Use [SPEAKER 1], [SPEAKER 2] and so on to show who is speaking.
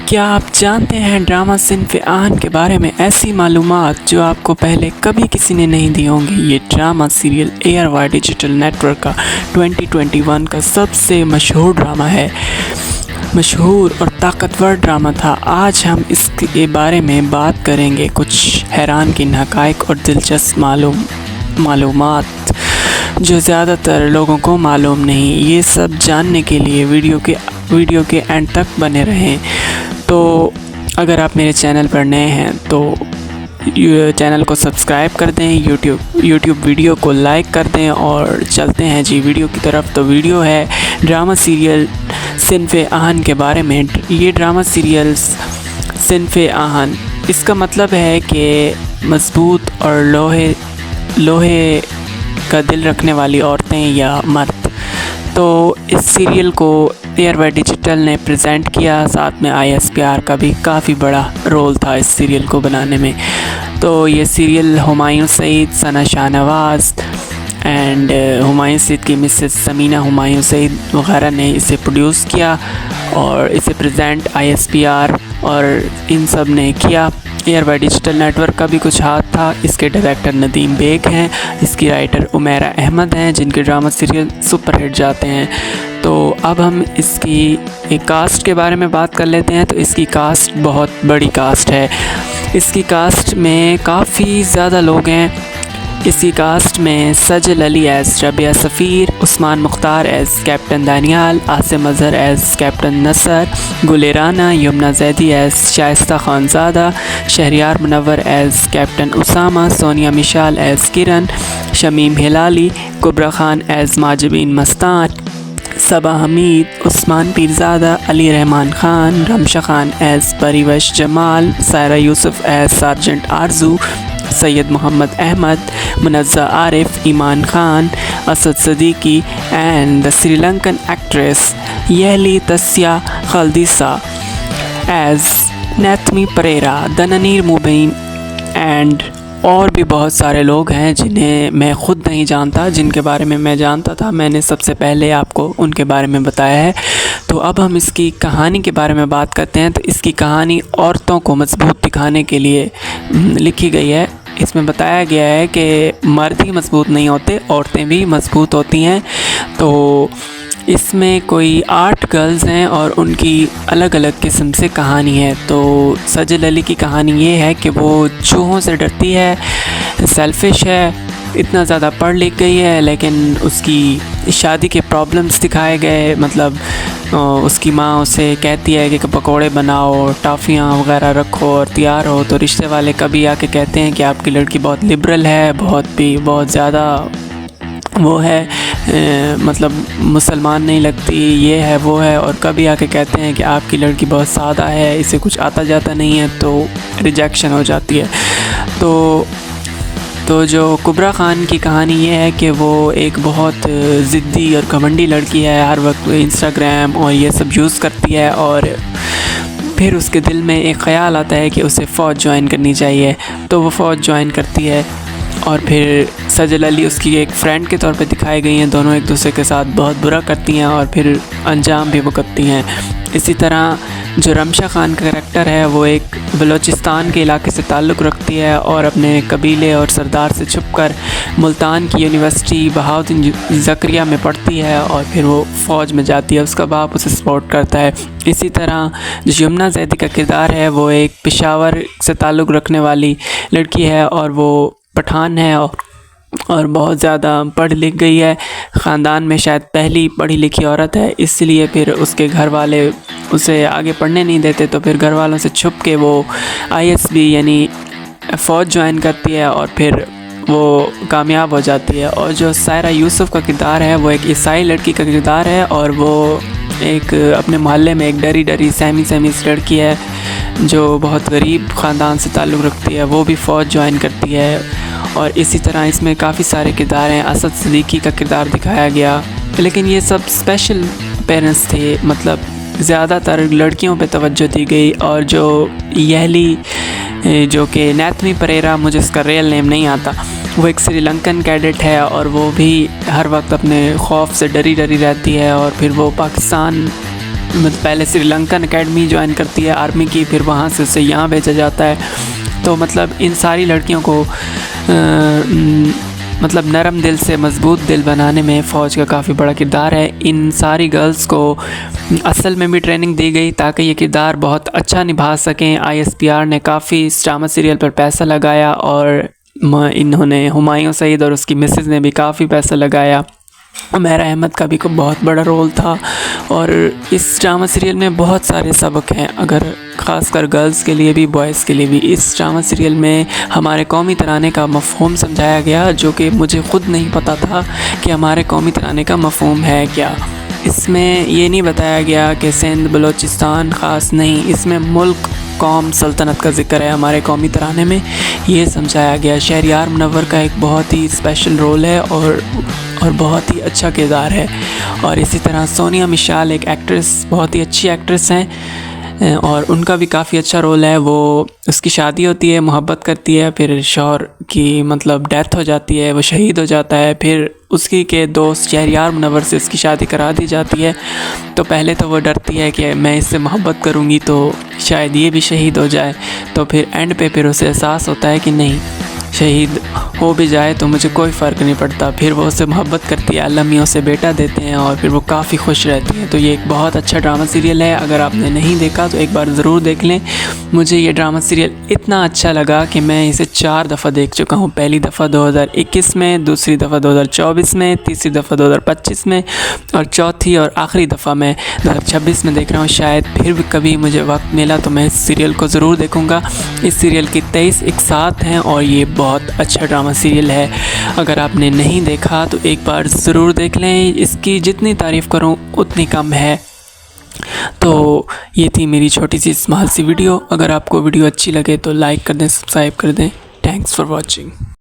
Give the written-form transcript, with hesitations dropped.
[SPEAKER 1] क्या आप जानते हैं ड्रामा सिन्फ़ आन के बारे में ऐसी मालूमात जो आपको पहले कभी किसी ने नहीं दी होंगी। ये drama serial ARY digital network का 2021 का सबसे मशहूर ड्रामा है। मशहूर और ताकतवर ड्रामा था। आज हम इसके बारे में बात करेंगे, कुछ हैरानकुन हक़ाइक़ और दिलचस्प मालूमात जो ज़्यादातर लोगों को मालूम नहीं। ये सब जानने के लिए वीडियो के एंड तक बने रहें। तो अगर आप मेरे चैनल पर नए हैं तो चैनल को सब्सक्राइब कर दें, यूट्यूब वीडियो को लाइक कर दें और चलते हैं जी वीडियो की तरफ। तो वीडियो है ड्रामा सीरियल सिन्फ़ आन के बारे में। ये ड्रामा सीरियल सिन्फ़ आन, इसका मतलब है कि मजबूत और लोहे का दिल रखने वाली औरतें या मर्द। तो इस सीरियल को ARY डिजिटल ने प्रेजेंट किया, साथ में ISPR का भी काफ़ी बड़ा रोल था इस सीरियल को बनाने में। तो ये सीरियल हुमायूं सईद, सना शाहनवाज एंड हुमायूं सईद की मिसेस समीना हुमायूं सईद वगैरह ने इसे प्रोड्यूस किया और इसे प्रेजेंट ISPR और इन सब ने किया। ARY डिजिटल नेटवर्क का भी कुछ हाथ था। इसके डायरेक्टर नदीम बेग हैं, इसकी राइटर उमेरा अहमद हैं, जिनके ड्रामा सीरियल सुपरहिट जाते हैं। तो अब हम इसकी एक कास्ट के बारे में बात कर लेते हैं। तो इसकी कास्ट बहुत बड़ी कास्ट है। इसकी कास्ट में काफ़ी ज़्यादा लोग हैं। इसी कास्ट में Sajal Ali as Rabia Safeer, Usman Mukhtar as captain Daniyal, Asim Azhar as captain Nasar, Gulerana, Yumna Zaidi as Shaista Khanzada, Shahryar Munawar as captain Usama, Sonia Mishal as Kiran, Shamim Hilali, Kubra Khan as Majibeen Mastan, Saba Hamid, Usman Peerzada, Ali Rehman Khan, Ramsha Khan as Parivash Jamal, Saira Yousuf as sergeant Arzoo, Syed Mohammad Ahmed, Munazza Arif, Iman Khan, Asad Siddiqui and the Sri Lankan actress यहली तस्या खलदीसा एज़ नैथमी परेरा, दननीर मुबीन एंड और भी बहुत सारे लोग हैं जिन्हें मैं ख़ुद नहीं जानता। जिनके बारे में मैं जानता था, मैंने सबसे पहले आपको उनके बारे में बताया है। तो अब हम इसकी कहानी के बारे में बात करते हैं। तो इसकी कहानी औरतों को मजबूत दिखाने के लिए लिखी गई है। इसमें बताया गया है कि मर्द ही मजबूत नहीं होते, औरतें भी मजबूत होती हैं। तो इसमें कोई 8 गर्ल्स हैं और उनकी अलग अलग किस्म से कहानी है। तो सजल अली की कहानी ये है कि वो चूहों से डरती है, सेल्फिश है, इतना ज़्यादा पढ़ लिख गई है, लेकिन उसकी शादी के प्रॉब्लम्स दिखाए गए। मतलब उसकी माँ उसे कहती है कि पकोड़े बनाओ, टॉफ़ियाँ वगैरह रखो और तैयार हो। तो रिश्ते वाले कभी आके कहते हैं कि आपकी लड़की बहुत लिबरल है, बहुत ज़्यादा वो है, मतलब मुसलमान नहीं लगती, ये है वो है। और कभी आके कहते हैं कि आपकी लड़की बहुत सादा है, इसे कुछ आता जाता नहीं है, तो रिजेक्शन हो जाती है। तो जो कुबरा ख़ान की कहानी ये है कि वो एक बहुत ज़िद्दी और घमंडी लड़की है, हर वक्त इंस्टाग्राम और ये सब यूज़ करती है। और फिर उसके दिल में एक ख़याल आता है कि उसे फ़ौज ज्वाइन करनी चाहिए, तो वो फ़ौज ज्वाइन करती है। और फिर सजल अली उसकी एक फ़्रेंड के तौर पे दिखाई गई हैं। दोनों एक दूसरे के साथ बहुत बुरा करती हैं और फिर अंजाम भी भुगतती हैं। इसी तरह जो रमशा ख़ान का करैक्टर है, वो एक बलूचिस्तान के इलाके से ताल्लुक़ रखती है और अपने कबीले और सरदार से छुपकर मुल्तान की यूनिवर्सिटी बहाउद्दीन ज़करिया में पढ़ती है और फिर वो फ़ौज में जाती है। उसका बाप उसे सपोर्ट करता है। इसी तरह जो यमुना जैदी का किरदार है, वो एक पेशावर से ताल्लुक़ रखने वाली लड़की है और वो पठान है और बहुत ज़्यादा पढ़ लिख गई है। ख़ानदान में शायद पहली पढ़ी लिखी औरत है, इसलिए फिर उसके घर वाले उसे आगे पढ़ने नहीं देते। तो फिर घर वालों से छुप के वो ISB यानी फ़ौज ज्वाइन करती है और फिर वो कामयाब हो जाती है। और जो सायरा यूसुफ का किरदार है, वो एक ईसाई लड़की का किरदार है और वो एक अपने मोहल्ले में एक डरी सहमी लड़की है जो बहुत गरीब ख़ानदान से ताल्लुक़ रखती है। वो भी फ़ौज ज्वाइन करती है। और इसी तरह इसमें काफ़ी सारे किरदार हैं। असद सदीकी का किरदार दिखाया गया, लेकिन ये सब स्पेशल पेरेंट्स थे, मतलब ज़्यादातर लड़कियों पे तवज्जो दी गई। और जो यहली जो कि नैथमी परेरा, मुझे इसका रियल नेम नहीं आता, वो एक श्रीलंकन कैडेट है और वो भी हर वक्त अपने खौफ से डरी रहती है। और फिर वो पाकिस्तान पहले श्रीलंकन एकेडमी ज्वाइन करती है आर्मी की, फिर वहाँ से उसे यहाँ भेजा जाता है। तो मतलब इन सारी लड़कियों को मतलब नरम दिल से मज़बूत दिल बनाने में फ़ौज का काफ़ी बड़ा किरदार है। इन सारी गर्ल्स को असल में भी ट्रेनिंग दी गई ताकि ये किरदार बहुत अच्छा निभा सकें। ISPR ने काफ़ी इस ड्रामा सीरियल पर पैसा लगाया और इन्होंने हुमायूं सईद और उसकी मिसेज़ ने भी काफ़ी पैसा लगाया। उमैरा अहमद का भी बहुत बड़ा रोल था और इस ड्रामा सीरियल में बहुत सारे सबक हैं, अगर ख़ासकर गर्ल्स के लिए भी बॉयज़ के लिए भी। इस ड्रामा सीरियल में हमारे कौमी तराने का मफ़हूम समझाया गया, जो कि मुझे ख़ुद नहीं पता था कि हमारे कौमी तराने का मफ़हूम है क्या। इसमें ये नहीं बताया गया कि सिंध बलूचिस्तान ख़ास नहीं, इसमें मुल्क कौम सल्तनत का ज़िक्र है हमारे कौमी तराने में, ये समझाया गया। शहरयार मुनव्वर का एक बहुत ही स्पेशल रोल है और बहुत ही अच्छा किरदार है। और इसी तरह सोनिया मिशाल एक एक्ट्रेस, बहुत ही अच्छी एक्ट्रेस हैं और उनका भी काफ़ी अच्छा रोल है। वो उसकी शादी होती है, मोहब्बत करती है, फिर शौहर की मतलब डेथ हो जाती है, वो शहीद हो जाता है, फिर उसकी के दोस्त शहरयार मुनव्वर से उसकी शादी करा दी जाती है। तो पहले तो वो डरती है कि मैं इससे मोहब्बत करूँगी तो शायद ये भी शहीद हो जाए, तो फिर एंड पे फिर उसे एहसास होता है कि नहीं, शहीद हो भी जाए तो मुझे कोई फ़र्क नहीं पड़ता। फिर वो उससे मोहब्बत करती है, अल्लाह मियां उसे बेटा देते हैं और फिर वो काफ़ी खुश रहती है। तो ये एक बहुत अच्छा ड्रामा सीरियल है, अगर आपने नहीं देखा तो एक बार ज़रूर देख लें। मुझे ये ड्रामा सीरियल इतना अच्छा लगा कि मैं इसे 4 दफ़ा देख चुका हूँ। पहली दफ़ा 2021 में, दूसरी दफ़ा 2024 में, तीसरी दफ़ा 2025 में और चौथी और आखिरी दफ़ा मैं 2026 में देख रहा हूँ। शायद फिर भी कभी मुझे वक्त मिला तो मैं इस सीरियल को ज़रूर देखूँगा। इस सीरियल की 23 एक साथ हैं और ये बहुत अच्छा ड्रामा सीरियल है। अगर आपने नहीं देखा तो एक बार ज़रूर देख लें, इसकी जितनी तारीफ़ करूं उतनी कम है। तो ये थी मेरी छोटी सी स्मॉल सी वीडियो। अगर आपको वीडियो अच्छी लगे तो लाइक कर दें, सब्सक्राइब कर दें। Thanks for watching.